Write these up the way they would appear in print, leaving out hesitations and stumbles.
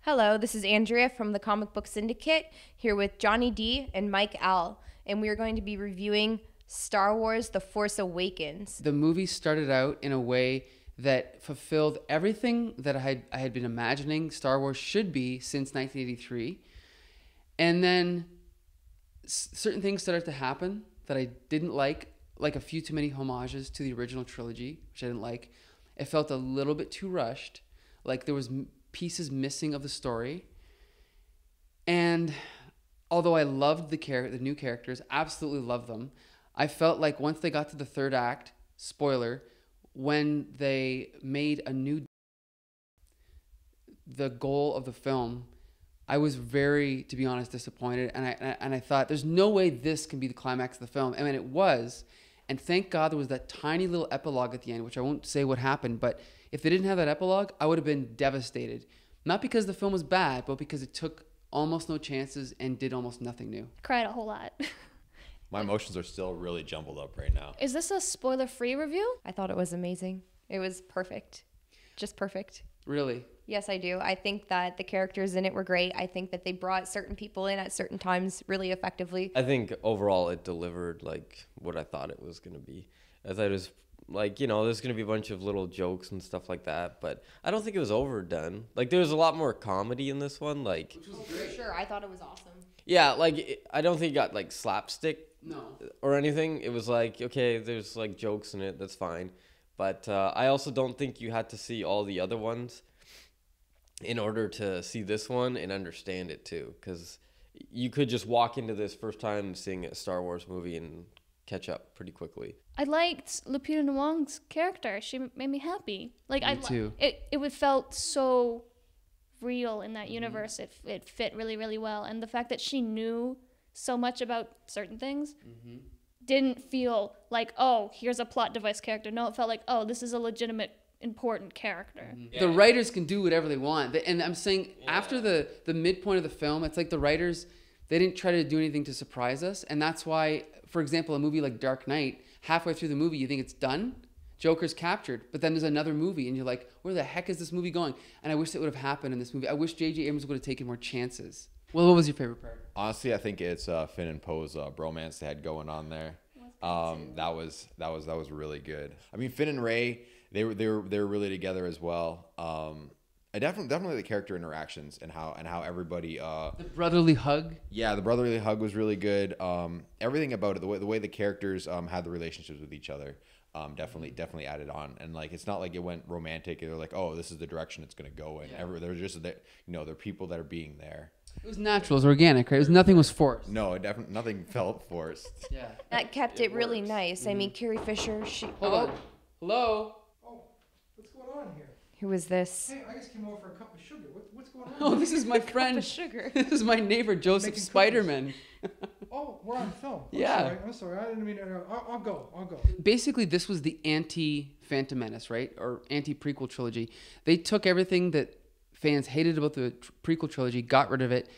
Hello, this is Andrea from the Comic Book Syndicate, here with Johnny D and Mike Al, and we are going to be reviewing Star Wars The Force Awakens. The movie started out in a way that fulfilled everything that I had been imagining Star Wars should be since 1983. And then certain things started to happen that I didn't like a few too many homages to the original trilogy, which I didn't like. It felt a little bit too rushed, like there was pieces missing of the story. And although I loved the new characters, absolutely loved them, I felt like once they got to the third act, spoiler, when they made the goal of the film, I was very, to be honest, disappointed. And I thought, there's no way this can be the climax of the film. I mean, it was. And thank God there was that tiny little epilogue at the end, which I won't say what happened, but if they didn't have that epilogue, I would have been devastated. Not because the film was bad, but because it took almost no chances and did almost nothing new. Cried a whole lot. My emotions are still really jumbled up right now. Is this a spoiler-free review? I thought it was amazing. It was perfect. Just perfect. Really? Yes, I do. I think that the characters in it were great. I think that they brought certain people in at certain times really effectively. I think overall it delivered like what I thought it was going to be. I thought it was like, there's going to be a bunch of little jokes and stuff like that, but I don't think it was overdone. Like there was a lot more comedy in this one. Like, Which was great. For sure. I thought it was awesome. Yeah, like I don't think it got like slapstick No. or anything. It was like, okay, there's like jokes in it. That's fine. But I also don't think you had to see all the other ones in order to see this one and understand it too, because you could just walk into this first time seeing a Star Wars movie and catch up pretty quickly. I liked Lupita Nyong'o's character. She made me happy. Like Me too. It felt so real in that universe. It fit really, really well, and the fact that she knew so much about certain things didn't feel like, oh, here's a plot device character. No, it felt like, oh, this is a legitimate important character. The writers can do whatever they want. And I'm saying after the midpoint of the film, it's like the writers, they didn't try to do anything to surprise us. And that's why, for example, a movie like Dark Knight, halfway through the movie, you think it's done. Joker's captured. But then there's another movie and you're like, where the heck is this movie going? And I wish it would have happened in this movie. I wish J.J. Abrams would have taken more chances. Well, what was your favorite part? Honestly, I think it's Finn and Poe's bromance they had going on there. That was really good. I mean, Finn and Rey, they were really together as well. I definitely the character interactions and how everybody The brotherly hug. Yeah, the brotherly hug was really good. Everything about it, the way the characters had the relationships with each other, definitely added on. And like it's not like it went romantic. They're like, oh, this is the direction it's gonna go in. Yeah. They're just they're people that are being there. It was natural. It was organic, right? Nothing was forced. No, nothing felt forced. Yeah. That kept it really nice. I mean, Carrie Fisher, Hold on. Hello? Oh, what's going on here? Who was this? Hey, I just came over for a cup of sugar. What's going on? Oh, this is my friend. Sugar. This is my neighbor, Joseph Making Spiderman. Oh, we're on film. Yeah. I'm sorry. I didn't mean. I'll go. Basically, this was the anti-Phantom Menace, right? Or anti-prequel trilogy. They took everything that fans hated about the prequel trilogy, got rid of it,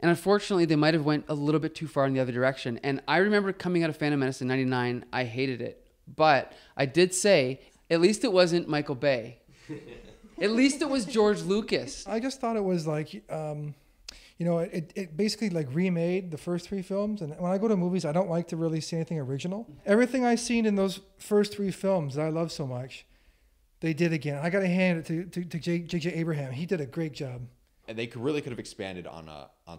and unfortunately, they might have went a little bit too far in the other direction. And I remember coming out of Phantom Menace in '99, I hated it. But I did say, at least it wasn't Michael Bay. At least it was George Lucas. I just thought it was like, it basically like remade the first three films. And when I go to movies, I don't like to really see anything original. Everything I've seen in those first three films that I love so much, they did again. I got to hand it to J.J. Abraham. He did a great job. And they could have expanded on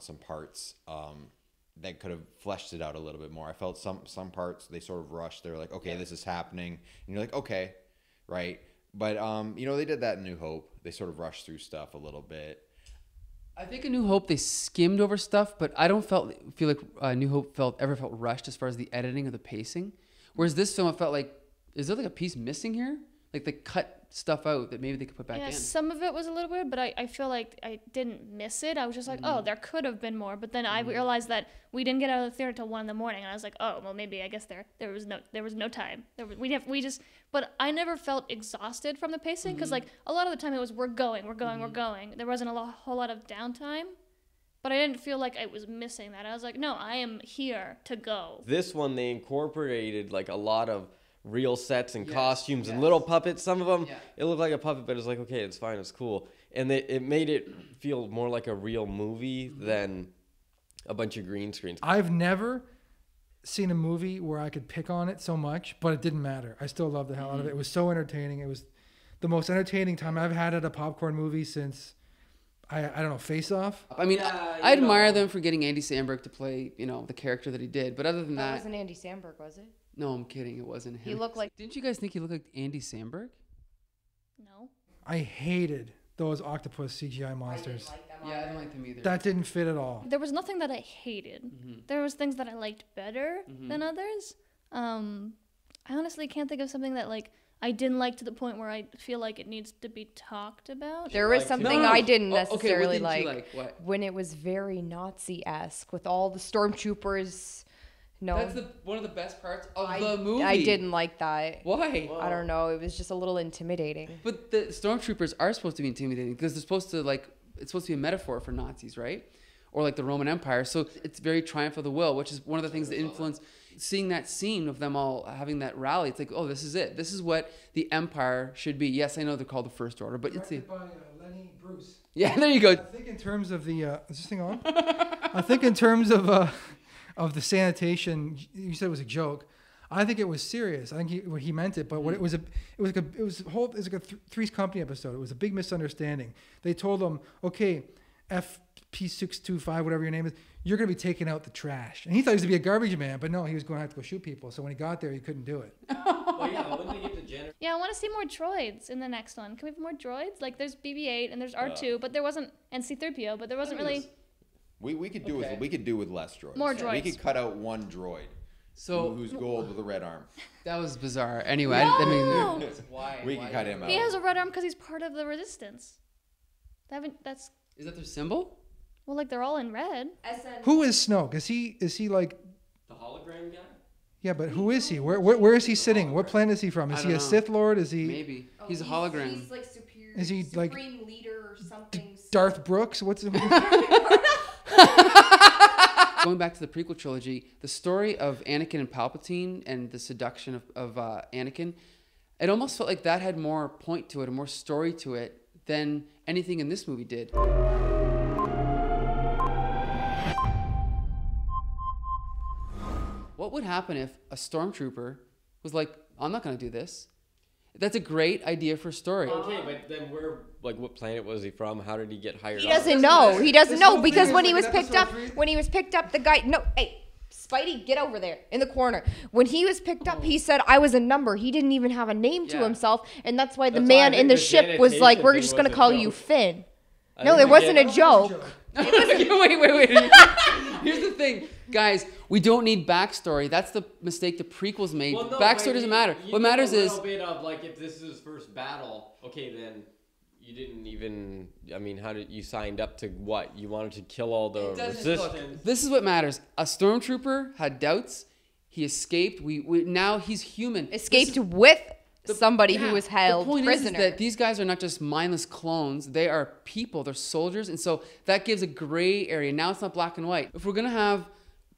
some parts that could have fleshed it out a little bit more. I felt some parts they sort of rushed. They were like, okay, this is happening, and you're like, okay, right. But they did that in New Hope. They sort of rushed through stuff a little bit. I think in New Hope they skimmed over stuff, but I don't feel like New Hope ever felt rushed as far as the editing or the pacing. Whereas this film, I felt like, is there like a piece missing here? Like they cut stuff out that maybe they could put back in. Some of it was a little weird, but I feel like I didn't miss it. I was just like, oh, there could have been more. But then I realized that we didn't get out of the theater till 1 in the morning, and I was like, oh, well, maybe I guess there was no time. But I never felt exhausted from the pacing because like a lot of the time it was we're going. There wasn't a whole lot of downtime. But I didn't feel like I was missing that. I was like, no, I am here to go. This one, they incorporated like a lot of real sets and costumes and little puppets. Some of them, it looked like a puppet, but it's like, okay, it's fine, it's cool. And it made it feel more like a real movie than a bunch of green screens. I've never seen a movie where I could pick on it so much, but it didn't matter. I still loved the hell out of it. It was so entertaining. It was the most entertaining time I've had at a popcorn movie since I don't know, Face Off. I mean, Yeah, I you know. admire them for getting Andy Samberg to play, the character that he did. But other than That that, wasn't Andy Samberg, was it? no, I'm kidding. It wasn't him. He looked like. Didn't you guys think he looked like Andy Samberg? No. I hated those octopus CGI monsters. Yeah, I don't like them either. That didn't fit at all. There was nothing that I hated. There was things that I liked better than others. I honestly can't think of something that like I didn't like to the point where I feel like it needs to be talked about. There was like- something No. I didn't Oh, okay, what necessarily didn't you like, like? What? when it was very Nazi-esque with all the stormtroopers. No, That's one of the best parts of I, the movie. I didn't like that. Why? I don't know. It was just a little intimidating. But the stormtroopers are supposed to be intimidating because they're supposed to it's supposed to be a metaphor for Nazis, right? Or like the Roman Empire. So it's very triumph of the will, which is one of the things that influence seeing that scene of them all having that rally. It's like, oh, this is it. This is what the Empire should be. Yes, I know they're called the First Order, but it's the Directed by Lenny Bruce. yeah. There you go. I think in terms of the is this thing on? I think in terms of the sanitation, you said it was a joke. I think it was serious. I think he meant it, but what it was like a Three's Company episode. It was a big misunderstanding. They told him, okay, FP625, whatever your name is, you're going to be taking out the trash. And he thought he was going to be a garbage man, but no, he was going to have to go shoot people. So when he got there, he couldn't do it. Well, yeah, when they get to Jenner. Yeah, I want to see more droids in the next one. Can we have more droids? Like there's BB-8 and there's R2, but there wasn't, and C-3PO, but there wasn't really. We could do Okay. with less droids. More We droids. could cut out one droid. So who's gold with a red arm. that was bizarre. Anyway, I No! mean, why? We can cut him out. He has a red arm because he's part of the Resistance. That's Is that their symbol? well, like they're all in red. Who is Snoke? Is he like? The hologram guy? Yeah, but who is he? Where is he sitting? What planet is he from? Is I he don't a know. Sith Lord? Is he Maybe he's a hologram. He's like superior. Is he, like, supreme leader or something? Darth Brooks? What's Going back to the prequel trilogy, the story of Anakin and Palpatine and the seduction of Anakin, it almost felt like that had more point to it, and more story to it than anything in this movie did. What would happen if a stormtrooper was like, I'm not going to do this? That's a great idea for a story. Okay, but then what planet was he from? How did he get hired? He on? doesn't know. He doesn't This know whole because thing when is he like was in picked up, episode 3. the guy. No, hey, Spidey, get over there in the corner. When he was picked up, he said, "I was a number." He didn't even have a name to Yeah. himself, and that's why the That's why I man in think the the ship was like, sanitation "We're thing just gonna was a call you joke. Finn." I No, think there the wasn't gan- a joke. Wait. Here's the thing, guys. We don't need backstory. That's the mistake the prequels made. Well, no, Backstory but doesn't matter. you What get matters a is little bit of like if this is his first battle. Okay, then you didn't even. I mean, how did you signed up to what? You wanted to kill all the It doesn't- resistance. look, this is what matters. A stormtrooper had doubts. He escaped. We now he's human. Escaped with somebody Yeah, who was held the point prisoner. is that these guys are not just mindless clones. They are people. They're soldiers. And so that gives a gray area. Now it's not black and white. If we're going to have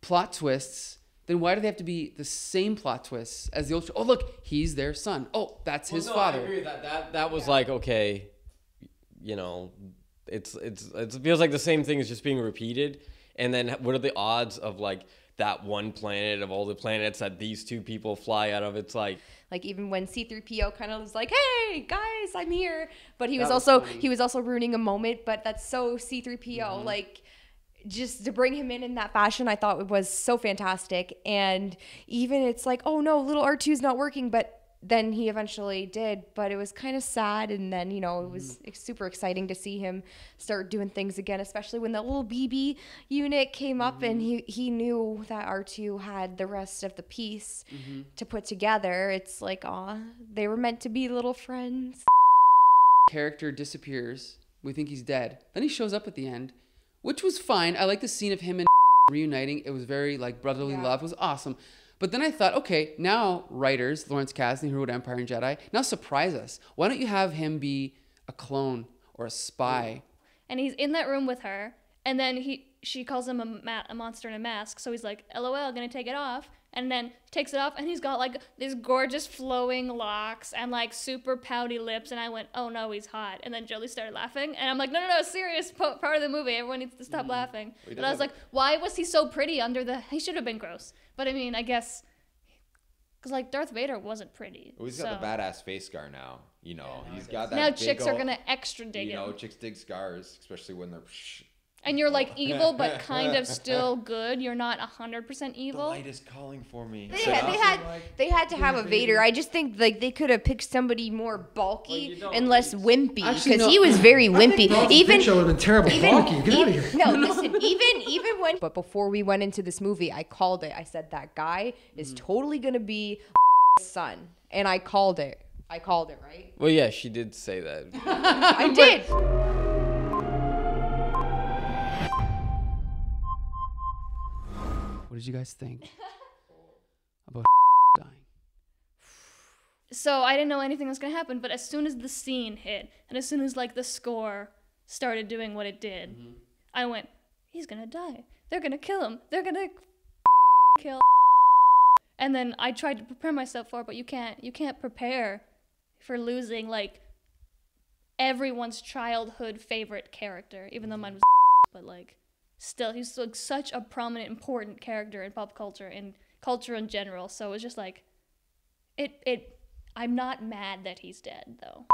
plot twists, then why do they have to be the same plot twists as the old? Oh, look, he's their son. Oh, that's his I father. agree with that. That was like okay, it feels like the same thing is just being repeated. And then what are the odds of like that one planet of all the planets that these two people fly out of? It's like even when C-3PO kind of was like, "Hey guys, I'm here," but he was That was also funny. ruining a moment. But that's so C-3PO. Mm-hmm. Like, just to bring him in that fashion, I thought it was so fantastic. And even it's like, oh no, little R2's not working, but then he eventually did. But it was kind of sad. And then it was super exciting to see him start doing things again, especially when the little BB unit came up and he knew that R2 had the rest of the piece to put together. It's like, aw, they were meant to be little friends. Character disappears. We think he's dead. Then he shows up at the end, which was fine. I like the scene of him and reuniting. It was very like brotherly love. It was awesome. But then I thought, okay, now writers, Lawrence Kasdan, who wrote Empire and Jedi, now surprise us. Why don't you have him be a clone or a spy? And he's in that room with her, And then she calls him a monster in a mask. So he's like, LOL, gonna take it off. And then takes it off, and he's got like these gorgeous flowing locks and like super pouty lips. And I went, oh no, he's hot. And then Jolie started laughing, and I'm like, no, serious part of the movie. Everyone needs to stop laughing. But I was like, why was he so pretty under the? He should have been gross. But I mean, I guess because like Darth Vader wasn't pretty. Well, he's got the badass face scar now. You know, he's got that. Now big chicks are ol', gonna extra dig you know, him. chicks dig scars, especially when they're. And you're like evil, but kind of still good. You're not 100% The evil. light is calling for me. They had to have a Vader. I just think like they could have picked somebody more bulky and less wimpy, because he was very wimpy. Even show would have been terrible. Bulky. Get out of here. No, listen. Even when. But before we went into this movie, I called it. I said that guy is totally gonna be son, and I called it. I called it, right? Well, yeah, she did say that. I did. What did you guys think about dying? So I didn't know anything was gonna happen, but as soon as the scene hit, and as soon as like the score started doing what it did, I went, he's gonna die. They're gonna kill him. They're gonna kill. And then I tried to prepare myself for it, but you can't prepare for losing like everyone's childhood favorite character, even though mine was but like still he's like such a prominent, important character in pop culture and culture in general. So it's just like I'm not mad that he's dead though.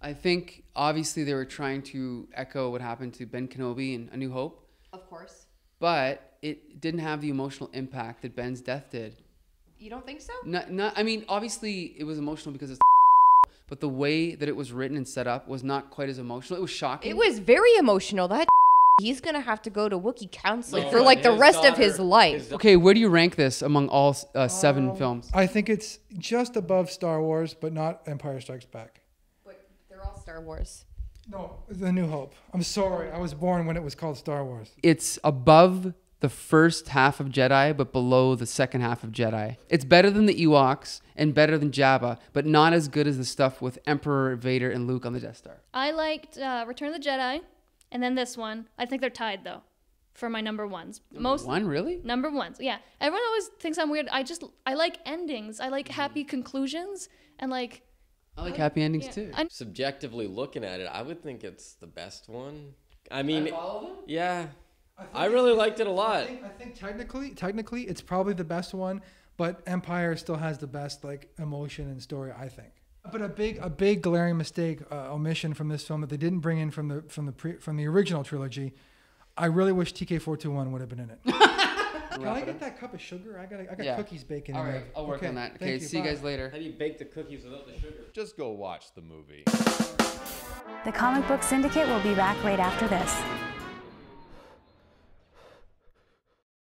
I think obviously they were trying to echo what happened to Ben Kenobi in A New Hope, Of course. but it didn't have the emotional impact that Ben's death did. You don't think so? Not. I mean, obviously it was emotional because it's, but the way that it was written and set up was not quite as emotional. It was shocking. It was very emotional. That he's gonna have to go to Wookiee counseling for like the rest of his life. Okay, where do you rank this among all 7 films? I think it's just above Star Wars, but not Empire Strikes Back. But they're all Star Wars. No, The New Hope. I'm sorry. I was born when it was called Star Wars. It's above the first half of Jedi, but below the second half of Jedi. It's better than the Ewoks and better than Jabba, but not as good as the stuff with Emperor Vader and Luke on the Death Star. I liked Return of the Jedi, and then this one. I think they're tied though, for my number ones. One, really? Number ones, yeah. Everyone always thinks I'm weird. I like endings. I like happy conclusions, and like. I like happy endings too. Subjectively looking at it, I would think it's the best one. I mean, yeah. I really liked it a lot. I think technically, it's probably the best one, but Empire still has the best like emotion and story, I think. But a big glaring mistake, omission from this film that they didn't bring in from the original trilogy. I really wish TK421 would have been in it. Can I get that cup of sugar? I got cookies baking. All in right, there. I'll work on that. Okay, see you bye. guys later. How do you bake the cookies without the sugar? Just go watch the movie. The Comic Book Syndicate will be back right after this.